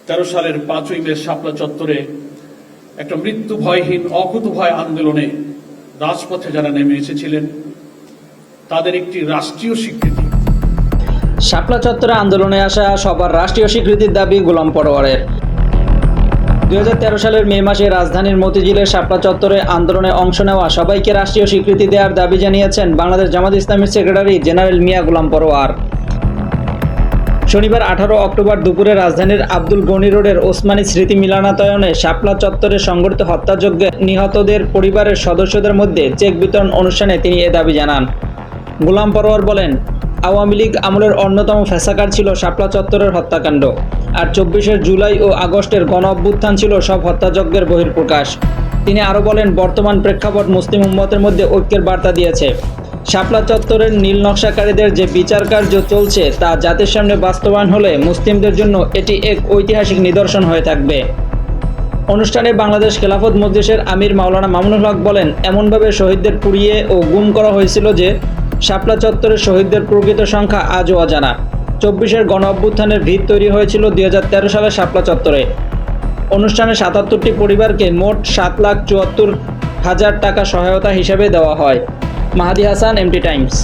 সালের 5ই মে শাপলা চত্বরে একটা মৃত্যু ভয়হীন অকুতভয় আন্দোলনে রাজপথে যারা নেমে এসেছিলেন তাদের একটি রাষ্ট্রীয় স্বীকৃতি। শাপলা চত্বরে আন্দোলনে আসা সবার রাষ্ট্রীয় স্বীকৃতির দাবি গোলাম পরোয়ারের। 2013 সালের মে মাসে রাজধানীর মতিঝিলের শাপলা চত্বরে আন্দোলনে অংশ নেওয়া সবাইকে রাষ্ট্রীয় স্বীকৃতি দেওয়ার দাবি জানিয়েছেন বাংলাদেশ জামাত ইসলামীর সেক্রেটারি জেনারেল মিয়া গোলাম পরোয়ার। শনিবার 18 অক্টোবর দুপুরে রাজধানীর আব্দুল গনি রোডের ওসমানী স্মৃতি মিলনায়তনে শাপলা চত্বরে সংঘটিত হত্যাযজ্ঞে নিহতদের পরিবারের সদস্যদের মধ্যে চেক বিতরণ অনুষ্ঠানে তিনি এ দাবি জানান। গোলাম পরোয়ার বলেন, আওয়ামী লীগ আমলের অন্যতম ফ্যাসাকার ছিল শাপলা চত্বরের হত্যাকাণ্ড, আর 24শে জুলাই ও আগস্টের গণ অভ্যুত্থান ছিল সব হত্যাযজ্ঞের বহিঃপ্রকাশ। তিনি আরও বলেন, বর্তমান প্রেক্ষাপট মুসলিম উম্মতের মধ্যে ঐক্যের বার্তা দিয়েছে। শাপলা চত্বরের নীল নকশাকারীদের যে বিচার কার্য চলছে তা জাতির সামনে বাস্তবায়ন হলে মুসলিমদের জন্য এটি এক ঐতিহাসিক নিদর্শন হয়ে থাকবে। অনুষ্ঠানে বাংলাদেশ খেলাফত মজলিসের আমির মাওলানা মামুনুল হক বলেন, এমনভাবে শহীদদের পুড়িয়ে ও গুম করা হয়েছিল যে শাপলা চত্বরের শহীদদের প্রকৃত সংখ্যা আজও অজানা। 24শে গণ অভ্যুত্থানের ভিত তৈরি হয়েছিল 2013 সালে শাপলা চত্বরে। অনুষ্ঠানে 77টি পরিবারকে মোট 7,74,000 টাকা সহায়তা হিসেবে দেওয়া হয়। মাহাদি হাসান, এমটি টাইমস।